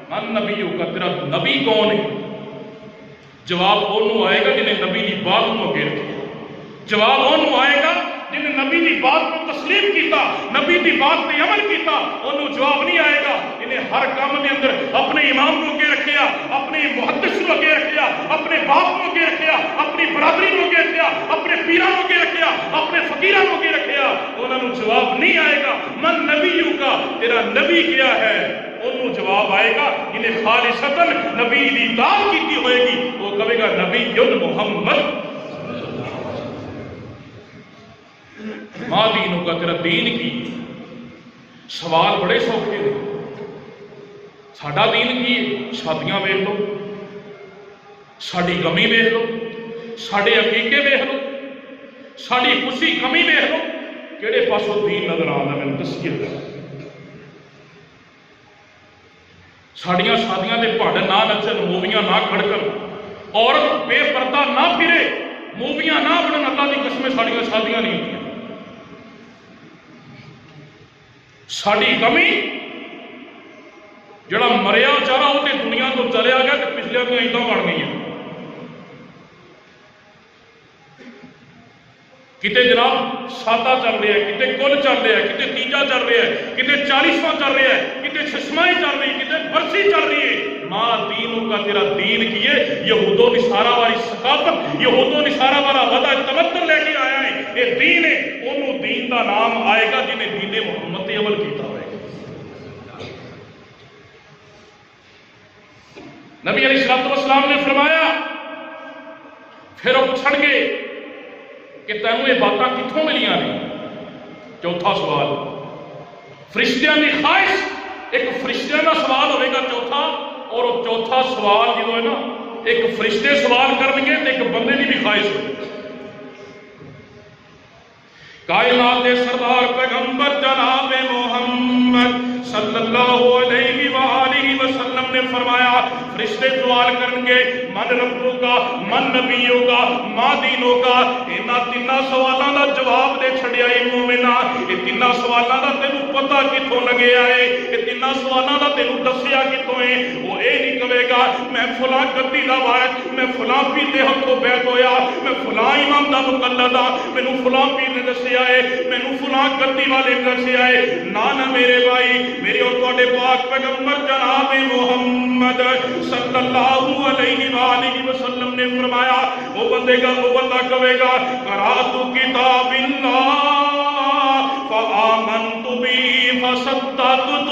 من نبیوں کا، تیرا نبی کون ہے؟ جواب انہوں آئے گا جنہیں نبی کی بات کو اگے رکھے، جواب انہوں آئے گا جنہیں نبی کی بات کو تسلیم کیتا، نبی کی بات پہ عمل کیتا، انہوں جواب نہیں آئے گا انہیں ہر کام کے اندر اپنے امام کو اگے رکھیا، اپنے محدث کو اگے رکھیا، اپنے باپ کو اگے رکھیا، اپنی برادری کو اگے رکھیا، اپنے پیران کو اگے رکھیا، اپنے فقیران کو اگے رکھیا، انہوں جواب نہیں آئے گا من نبیوں کا، تیرا نبی کیا ہے؟ انہوں جواب آئے گا جنہیں خالصتاً نبی دی اطاعت کی ہوئے گی، وہ کہے گا نبی محمد۔ ماں دینوں کا، تیرا دین کی؟ سوال بڑے سوکھے ہیں، ساڈا دین کی؟ شادیاں ویکھ لو، ساڈی غمی ویکھ لو، ساڈے عقیقے ویکھ لو، ساڈی خوشی کمی ویکھ لو، کہڑے پاسوں دین نظر آتا میں دسیے گا؟ ساڑیاں شادیاں دے پہاڑ نہ نچن، موویاں نہ کھڑکن، عورت بے پردہ نہ پھرے، موویاں نہ بنن، اللہ کی قسم ساڑیاں شادیاں نہیں ہوتی۔ ساڑی کمی جڑا مریا چارا وہ تے دنیا تو چلے آ گیا کہ پچھلے دنیا ایداں بڑھ گئی ہیں۔ کتے جناب ساتا چل رہا ہے، کتے کل چل رہا ہے، کتے تیجا چل رہا ہے، کتے 40واں چل رہا ہے، کتے 6واں چل رہی ہے، کتے برسی چل رہی ہے۔ ماں دینوں کا، تیرا دین کیے؟ یہود و نصارہ والی ثقافت، یہود و نصارہ والا وضع تمدن لے کے آیا ہے، یہ دین ہے، انہوں دین کا نام آئے گا جنہیں دین محمد تے عمل کیتا ہوئے گا۔ نبی علیہ السلام نے فرمایا، پھر وہ پوچھن گے کہ تینوں یہ باتاں کتوں ملیاں نے؟ چوتھا سوال فرشتیاں کی خواہش، ایک فرشتیاں کا سوال ہوئے گا چوتھا، اور وہ چوتھا سوال جو ہے نا ایک فرشتے سوال کریں گے تو ایک بندے کی بھی خواہش ہوگی۔ کائنات سردار پیغمبر جناب محمد صلی اللہ علیہ وآلہ وسلم نے فرمایا فرشتے سوال کریں گے من ربوں کا من نبیوں کا ماں دینوں کا انہاں تیناں سوالاں دا جواب دے چھڑیا اے مومنا یہ تیناں سوالاں دا تینوں پتہ کتھوں لگیا ہے یہ تیناں سوالاں دا تینوں دسیا کتھوں ہے وہ اے نہیں کہے گا میں فلاں گدی دا وارث میں فلاں پیر دے ہتھوں بیعت ہویا میں فلاں امام دا مقلد ہاں مینوں فلاں پیر نے دسیا ہے مینوں فلاں گدی والے نے دسیا ہے نہ میرے بھائی میرے اور تواڈے پاک پیغمبر جناب محمد صلی اللہ علیہ وآلہ وسلم نے فرمایا وہ بندہ کہے گا قرأت کتاب اللہ فآمنت بھی فصدقت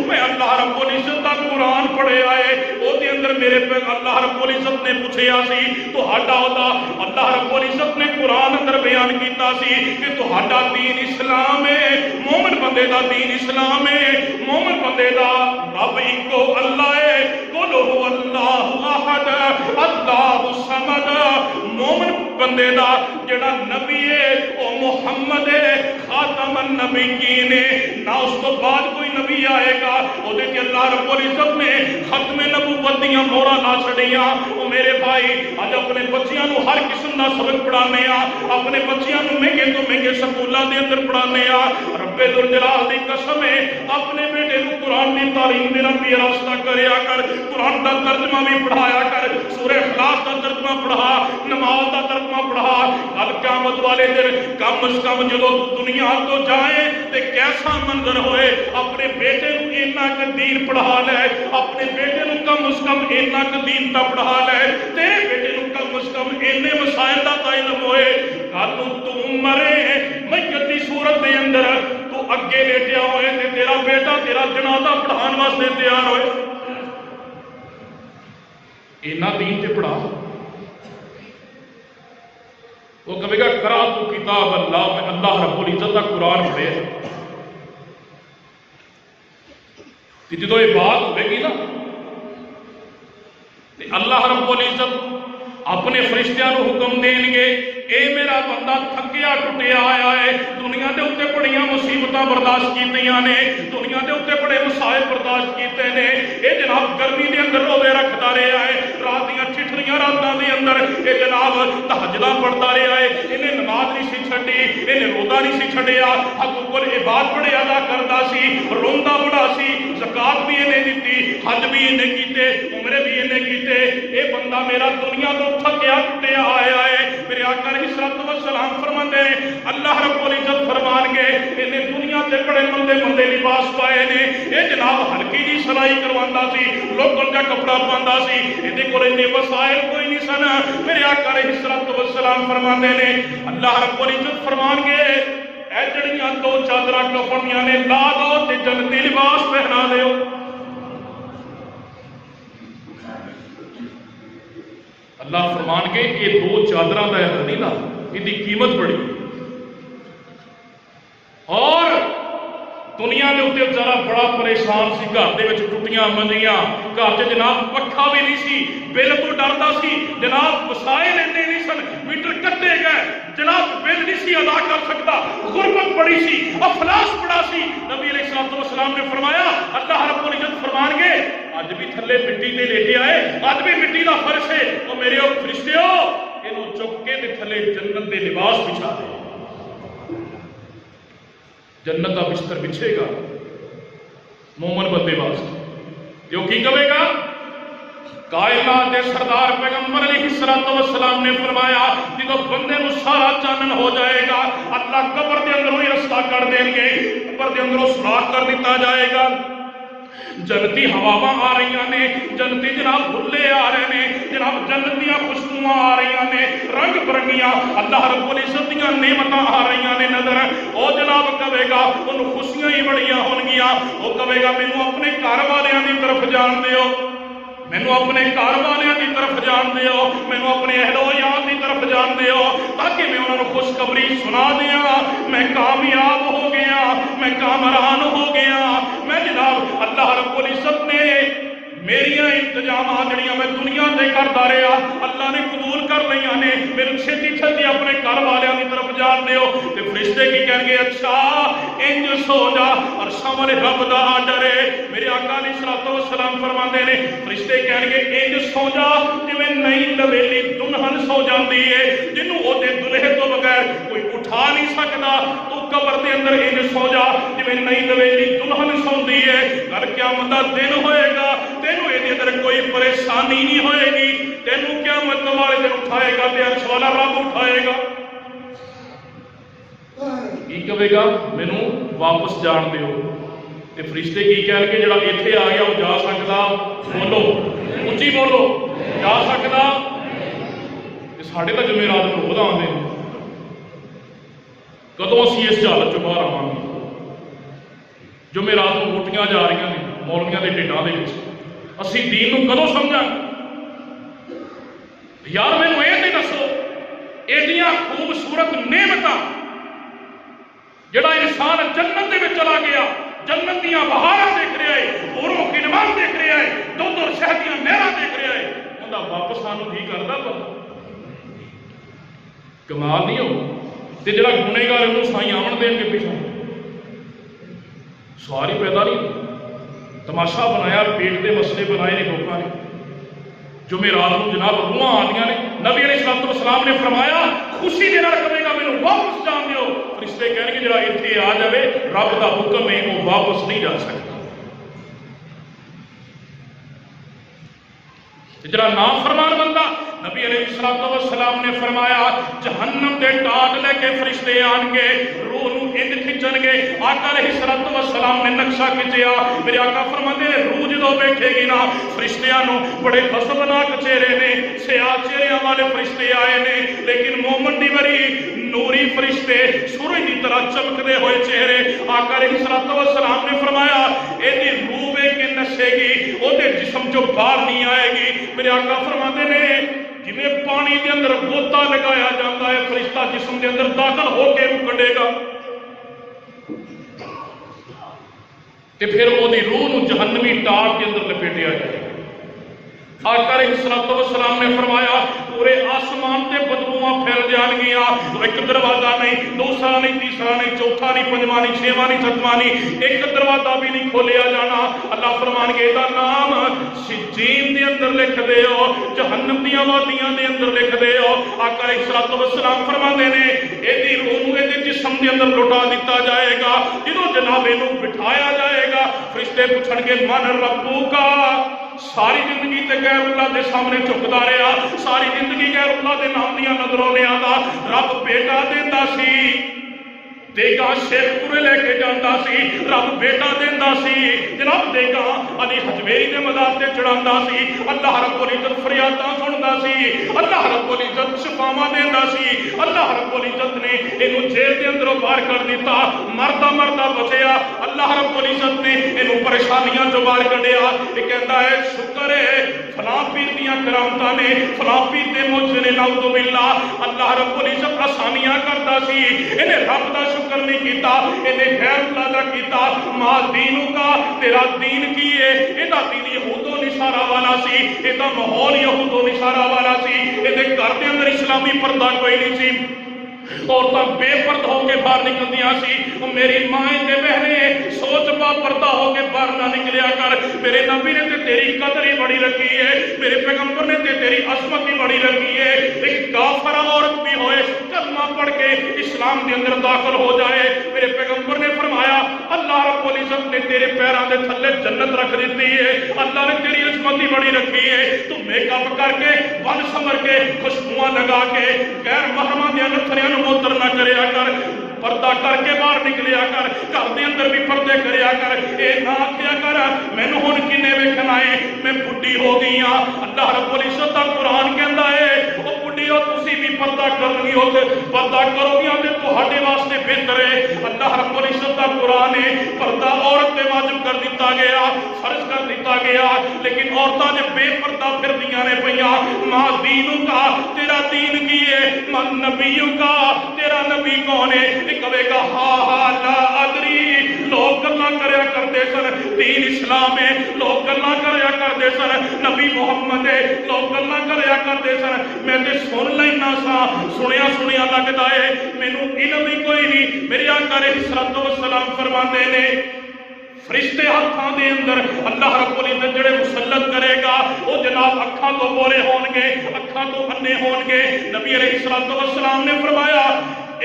میں اللہ رب العزت کا قرآن پڑھے آئے وہ دے اندر میرے پہ اللہ رب العزت نے پوچھیا سی تو ہڈا ہوتا اللہ رب العزت نے قرآن اندر بیان کیتا سی کہ تو ہڈا دین اسلام ہے مومن بندے دا دین اسلام ہے مومن بندے دا رب ایکو اللہ ہے قل هو اللہ احد اللہ الصمد مومن بندے دا جڑا نبی ہے او محمد ہے خاتم النبیین ہے نہ اس تو بعد کوئی نبی آئے گا او دے کہ اللہ رب العزت نے ختم نبوت دیاں مہراں لا چھڑیاں او میرے بھائی اج اپنے بچیاں نو ہر قسم دا سبق پڑھانے آ اپنے بچیاں نو مہنگے تو مہنگے سکولاں دے اندر پڑھانے آ رب ذوالجلال دی قسم ہے اپنے بیٹے نو قرآن دی تعلیم دینا بھی راستہ کریا کر قرآن دا ترجمہ بھی پڑھایا کر سورہ اخلاص دا ترجمہ پڑھا نماز دا ترجمہ پڑھا کل قیامت والے دن کم از کم جدوں دنیا تو جائے تے کیسا منظر ہوئے اپنے بیٹے نو اتنا کہ دین پڑھا لے اپنے بیٹے نو کم از کم اتنا کہ دین تا پڑھا لے تیرے بیٹے نو کم از کم اتنے مسائل دا علم ہوئے کل تو مرے میت دی صورت دے اندر تو اگے لیٹیا ہوئے تے تیرا بیٹا تیرا جنازہ پڑھان واسطے تیار ہوئے اینا دین تے پڑھا وہ کہے گا قرأت کتاب اللہ میں اللہ رب العزت کا قرآن پڑھے کہ جدو یہ بات ہوئے گی نا اللہ رب العزت اپنے فرشتیاں نو حکم دیں گے اے میرا بندہ تھکیا ٹوٹیا آیا ہے دنیا دے اوتے بڑیاں مصیبتاں برداشت کیتیاں نے دنیا دے اوتے بڑے مسائل برداشت کیتے نے اے جناب گرمی دے اندر روزے رکھدا رہیا ہے رات دیاں چٹھڑیاں راتاں دے اندر اے جناب تہجداں پڑھدا رہیا ہے انہیں نماز نہیں سی چھڈی انہیں روزہ نہیں سی چھڈیا حقوق العباد بڑے ادا کردا سی روندا بڑا سی زکات بھی انہیں دتی حج بھی انہیں کیتے عمرے بھی انہیں کیتے اے بندہ میرا دنیا تو تھکیا ٹوٹیا آیا ہے میرے آقا علیہ الصلوۃ والسلام فرماندے نے اللہ رب العزت فرمان گے انہیں دنیا تے بڑے مندے مندے لباس پائے نے اے جناب ہلکی جی سلائی کرواندا سی لوکل جا کپڑا پاندا سی ایدے کول اتنے وسائل کوئی نہیں سن میرے آقا علیہ الصلوۃ والسلام فرماندے نے اللہ رب العزت فرمان گے اے جڑیاں دو چادراں کفنیاں نے لا دو تے جنتی لباس پہنا دیو اللہ فرمان کے یہ دو چادراں دا ہے نا یہ قیمت بڑی اور دنیا کے اتنے ذرا بڑا پریشان سی گھر دے وچ ٹوٹیاں منجیاں گھر تے جناب پکھا بھی نہیں سی بل تو ڈردا سی جناب وسائل اینے نہیں سن میٹر کٹے گئے جناب بل نہیں سی ادا کر سکتا غربت بڑی سی افلاس بڑا سی نبی علیہ الصلوۃ والسلام نے فرمایا اللہ رب العزت فرمان گے اج بھی تھلے مٹی تے لیٹے آئے اج بھی مٹی دا فرش ہے او میرے او فرشتیو اینو چک کے تے تھلے جنت دے لباس بچھا دے جنت کا بستر بچھے گا مومن بندے واسطے جو کی کہے گا کائنات دے سردار پیغمبر علیہ الصلوۃ والسلام نے فرمایا جب بندے نو سارا چانن ہو جائے گا اللہ قبر دے اندر وہی رستہ کر دیں گے قبر دے اندر سوراخ کر دیتا جائے گا جنتی ہواواں آ رہی نے جنتی جناب بھلے آ رہے ہیں جناب جنتیاں خوشبوواں آ رہی نے رنگ برنگیاں اللہ رب العزت دیاں نعمتاں آ رہی نے نظر او جناب کہے گا ان خوشیاں ہی بڑیاں ہون گیاں او کہے گا مینوں اپنے گھر والیاں دی طرف جان دیو مینوں اپنے گھر والیاں دی طرف جان دیو مینوں اپنے اہل و عیال دی طرف جان دیو تاکہ میں انہاں نوں خوشخبری سنا دیاں میں کامیاب ہو گیا میں کامران ہو گیا میں جناب اللہ رب العزت نے میریاں انتظامات جڑیاں میں دنیا تے کردا رہیا اللہ نے قبول کر لیاں نے میرے چھتی چھتی اپنے گھر والیاں دی طرف جا جانتے ہو؟ تے فرشتے کی کہیں گے اچھا انج سو جا، اور سامنے رب دا آرڈر ہے۔ میرے آقا علیہ الصلوۃ والسلام فرماندے نے فرشتے کہیں گے انج سو جا جویں نئی لویلی دلہن سو جاندی ہے، جنوں او دے دلہے تو بغیر کوئی اٹھا نہیں سکدا، تو قبر دے اندر انج سو جا جویں نئی لویلی دلہن سوندی ہے۔ کل قیامت دا دن ہوئے گا، تینوں اے اندر کوئی پریشانی نہیں ہوئے گی، تینوں قیامت والے دن اٹھائے گا تے عرش والا رب اٹھائے گا۔ کی کہے گا؟ مینوں واپس جان دیو۔ تے فرشتے کی کہہ کے جڑا ایتھے آ گیا وہ جا سکدا؟ بولو اچھی بولو، جا سکدا؟ تے ساڈے تا جمعرات روز آندے نے، کدوں اسی اس حالت چوں باہر آواں گے؟ جمعرات نوں روٹیاں جا رہی ہیں مولویاں دے ڈھڈاں دے وچ، اسی دین نوں کدوں سمجھاں؟ یار مینوں اے تے دسو ایڈیاں خوبصورت نعمتاں جڑا انسان جنت دے وچ چلا گیا، جنت دیاں بہاراں دیکھ رہا ہے، حوروں خنمان دیکھ رہا ہے، دودھ اور شہد دیاں نہراں دیکھ رہا ہے، اوندا واپس آن نوں جی کردا پتا؟ کمال نہیں ہو؟ تے جڑا گنہگار اونوں سائیں آون دین گے پیچھے؟ سواری پیدا نہیں، تماشا بنایا، پیٹ دے مسئلے بنائے نے لوگوں نے۔ جمعرات کو جناب روحاں آدیاں نے، نبی علیہ الصلوۃ والسلام نے فرمایا خوشی دے نال کہے گا مینوں واپس جان دیو۔ فرشتے کہنے کہ جڑا ایتھے آ جاوے رب دا حکم ہے وہ واپس نہیں جا سکتا۔ جڑا نافرمان بندہ، نبی علیہ الصلوۃ والسلام نے فرمایا جہنم دے ٹاٹ لے کے فرشتے آن گے، روح نوں انج کھچن گے۔ آقا علیہ الصلوۃ والسلام نے نقشہ کھچیا، میرے آقا فرماندے نے روح جدوں بیٹھے گی نا فرشتیاں نوں بڑے حسبناک چہرے نے، سیاہ چہریاں والے فرشتے آئے نے، لیکن مومن دی بری نوری فرشتے سورج کی طرح چمکتے ہوئے چہرے۔ آقا علیہ الصلوۃ والسلام نے فرمایا ایدی روح ویکھ کے نسے گی، او دے جسم جو باہر نہیں آئے گی۔ میرے آقا فرماتے نے جویں پانی دے اندر غوطہ لگایا جاتا ہے، فرشتہ جسم دے اندر داخل ہو کے روح کڈے گا، تے پھر وہ دی روح نوں جہنمی ٹاٹ کے اندر لپیٹیا جائے گا۔ آقا علیہ الصلوۃ والسلام نے فرمایا پورے آسمان تے بدبواں پھیل جان گیا، ایک دروازہ نہیں، دوسرا نہیں، تیسرا نہیں، چوتھا نہیں، پنجواں نہیں، چھواں نہیں، ستواں نہیں، ایک دروازہ بھی نہیں کھولیا جانا۔ اللہ فرمان گے دا نام سجین دے اندر لکھ دے ہو، جہنم دیاں وادیاں دے اندر لکھ دے ہو۔ آقا علیہ الصلوۃ والسلام فرماندے نے ایدی روح نوں ایدے جسم دے اندر لٹا دیتا جائے گا، جدوں جناب نوں بٹھایا جائے گا فرشتے پوچھن گے من ربک، ساری زندگی تے غیر اللہ دے سامنے چکدا رہا، ساری زندگی غیر اللہ دے نام دیاں نظروں نے آندا، رب بیٹا دیندا سی، دیگا شیخ پورے لے کے جاندا سی، رب بیٹا دیندا سی، جناب دیگا علی حجویری دے مزار تے چڑھاندا سی، اللہ رب العزت فریاداں سندا سی، اللہ رب العزت شفاواں دیندا سی، اللہ رب العزت نے اینوں جیل دے اندروں باہر کر دیتا، مردا مردا بچیا، اللہ رب العزت نے اینوں پریشانیاں چوں باہر کڈیا۔ یہ کہندا ہے شکر ہے فلاں پیر دیاں کرامتاں نے، فلاں پیر دے معجزے نے، نعوذ باللہ اللہ رب العزت آسانیاں کردا سی، انہیں رب دا شکر نہیں کیتا، انہیں غیر اللہ دا کیتا۔ ما دینوں کا تیرا دین کی ہے، ایدہ دین یہود و نصارہ والا سی، ایدہ ماحول یہود و نصارہ والا سی، ایدے گھر دے اندر اسلامی پردہ کوئی نہیں سی، عورتاں بے پردہ ہو کے باہر نکلدیاں سی۔ میری مائیں تے بہنیں سوچ با پردہ ہو کے باہر نہ نکلیا کر، میرے نبی نے تے تیری قدر ہی بڑی رکھی ہے، میرے پیغمبر نے تے تیری عظمت ہی بڑی رکھی ہے۔ ایک کافر عورت بھی ہوئے کلمہ پڑھ کے اسلام دے اندر داخل ہو جائے، میرے پیغمبر نے فرمایا اللہ رب العزت نے تیرے پیراں دے تھلے جنت رکھ دیتی ہے، اللہ نے تیری عظمت ہی بڑی رکھی ہے۔ تو میک اپ کر کے بن سمر کے خوشبوواں لگا کے غیر محرماں دے نتھریاں نوں موتر نہ کریا کر، پردہ کر کے باہر نکلیا کر، گھر دے اندر بھی پردے کریا کر، اے نہ آکھیا کر مینوں ہن کنے ویکھنا ہے میں بڈھی ہو گئی ہاں۔ اللہ رب العزت دا قرآن کہندا ہے او بڈھیو تسی بھی پردہ کرنی ہو تے پردہ کرو گے تے تہاڈے واسطے بہتر ہے۔ اللہ رب العزت دا قرآن ہے پردہ عورت تے واجب کر دیتا گیا، فرض کر دیتا گیا، لیکن عورتاں جو بے پردہ پھردیاں نے پیاں۔ ما دینوں کا تیرا دین کی ہے، من نبیوں کا تیرا نبی کون ہے؟ کہے گا ہا ہا لا ادری لوگ گلاں کریا کرتے سن دین اسلام ہے، لوگ گلاں کریا کرتے سن نبی محمد ہے، لوگ گلاں کریا کرتے سن میں تے سن لینا سا، سنیا لگدا ہے مینوں علم ہی کوئی نہیں۔ میرے آقا علیہ الصلوۃ والسلام فرماندے نے فرشتے ہاتھاں دے اندر اللہ رب العزت جڑے مسلط کرے گا وہ جناب اکھاں تو بولے ہون گے، اکھاں تو انے ہون گے۔ نبی علیہ الصلوۃ والسلام نے فرمایا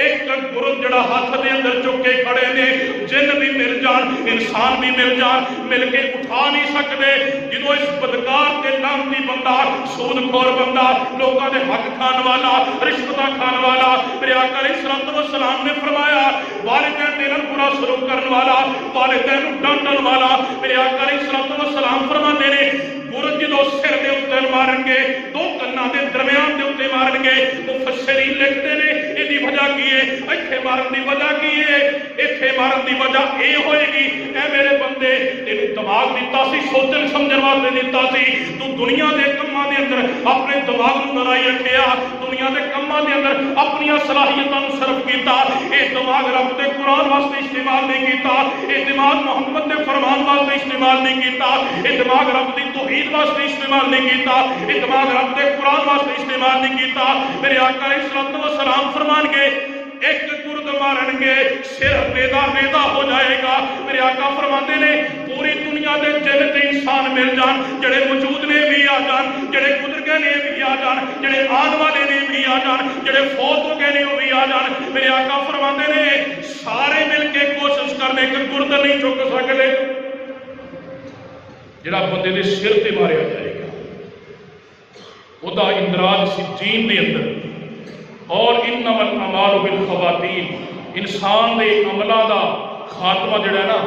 ایک گرد جڑا ہاتھ دے اندر چک کے کھڑے نے، جن بھی مل جان انسان بھی مل جان مل کے اٹھا نہیں سکتے۔ جدو اس بدکار تے لعنتی بندہ سود خور بندہ لوکاں دے حق کھان والا رشوتاں کھان والا، میرے آقا علیہ الصلوۃ والسلام نے فرمایا والدین دے نال برا سلوک کرن والا، والدین نوں ڈانٹن والا، میرے آقا علیہ الصلوۃ والسلام فرماندے نے برج جدو سر دے اوتے مارن گے دو کناں دے درمیان دے اوتے مارن گے، مفسرین لکھتے نے ایدی وجہ کی ہے، ایتھے مارن دی وجہ کی ہے، ایتھے مارن دی وجہ اے ہوئے گی اے میرے بندے تینوں دماغ دتا سی سوچن سمجھن واسطے دتا سی، تو دنیا دے کماں دے اندر اپنے دماغ نوں بنائی رکھیا، دنیا دے کماں دے اندر اپنی صلاحیتاں نوں صرف کیتا، اے دماغ رب دے قرآن واسطے استعمال نہیں کیتا، اے دماغ محمد دے فرمان واسطے استعمال نہیں کیتا، اے دماغ رب دی توحید واسطے استعمال نہیں کیتا، اے دماغ رب دے قرآن واسطے استعمال نہیں کیتا۔ میرے آقا علیہ الصلوۃ والسلام فرمان گے ایک گرد مارن گے سر ریدا ہو جائے گا۔ میرے آقا فرماتے نے پوری دنیا دے جن تے انسان مل جان، جڑے موجود نے بھی آ جان، جڑے گزر گئے نے بھی آ جان، جڑے آن والے نے بھی آ جان، جڑے فوت ہو گئے نے وہ بھی آ جان، میرے آقا فرماتے نے سارے مل کے کوشش کرنے کہ گرد نہیں چک سکتے جڑا بندے دے سر تے ماریا جائے گا، وہ دا اندراج سجین دے اندر۔ اور انما الاعمال بالخواتیم، انسان دے عملاں دا خاتمہ جڑا ہے نا،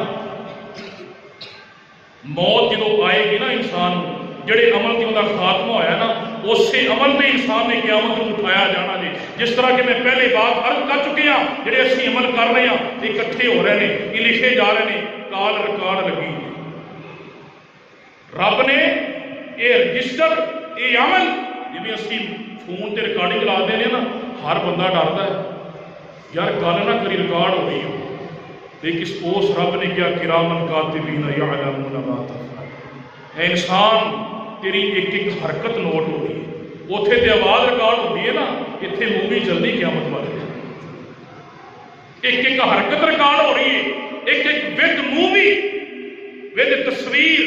موت جدو آئے گی نا انسان جڑے عمل کی انہوں خاتمہ ہویا نا اسے عمل دے انسان نے قیامت کو اٹھایا جانا جی۔ جس طرح کہ میں پہلے بات عرض کر چکے ہیں جڑے اسی عمل کر رہے ہیں اکٹھے ہو رہے ہیں، یہ لکھے جا رہے ہیں، کال ریکارڈ لگی رب نے یہ رجسٹر یہ عمل جی اسی فون تے ریکارڈنگ لا دے نا، ہر بندہ ڈرتا ہے یار گل نہ کری ریکارڈ ہو گئی ہو، لیکن اس رب نے کیا کرامن کاتبین یعلمون ما تفعل، اے انسان تیری ایک ایک حرکت نوٹ ہو رہی ہے، اتنے تے آواز ریکارڈ ہوتی ہے نا، اتنے مووی چلتی قیامت والے، ایک ایک حرکت ریکارڈ ہو رہی ہے، ایک ایک ود مووی ود تصویر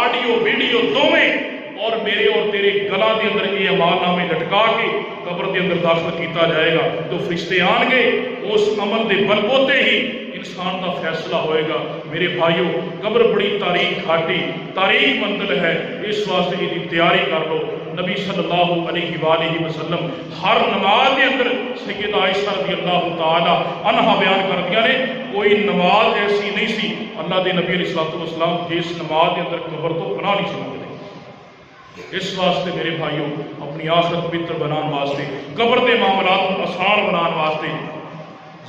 آڈیو ویڈیو دونوں، اور میرے اور تیرے گلا دے اندر یہ اعمال نامے لٹکا کے قبر دے اندر داخل کیتا جائے گا۔ تو فرشتے آن گے اس عمل دے بل بوتے ہی انسان کا فیصلہ ہوئے گا۔ میرے بھائیوں قبر بڑی تاریخ کھاٹی تاریخ منزل ہے، اس واسطے کی تیاری کر لو۔ نبی صلی اللہ علیہ وآلہ وسلم ہر نماز کے اندر سیدہ عائشہ رضی اللہ تعالی عنہا بیان کر دیا نے کوئی نماز ایسی نہیں سی اللہ دے نبی علیہ الصلوۃ والسلام جس نماز کے اندر قبر تو پناہ نہیں سمجھتے۔ اس واسطے میرے بھائیوں اپنی آخرت بہتر بنان واسطے قبر کے معاملات کو آسان بنان واسطے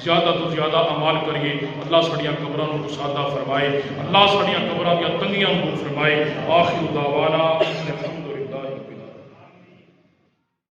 زیادہ تو زیادہ عمال کریے۔ اللہ سڑیاں قبراں کو سادہ فرمائے، اللہ سڑیاں قبراں کی تنگیاں کو فرمائے۔ آخر دعوانا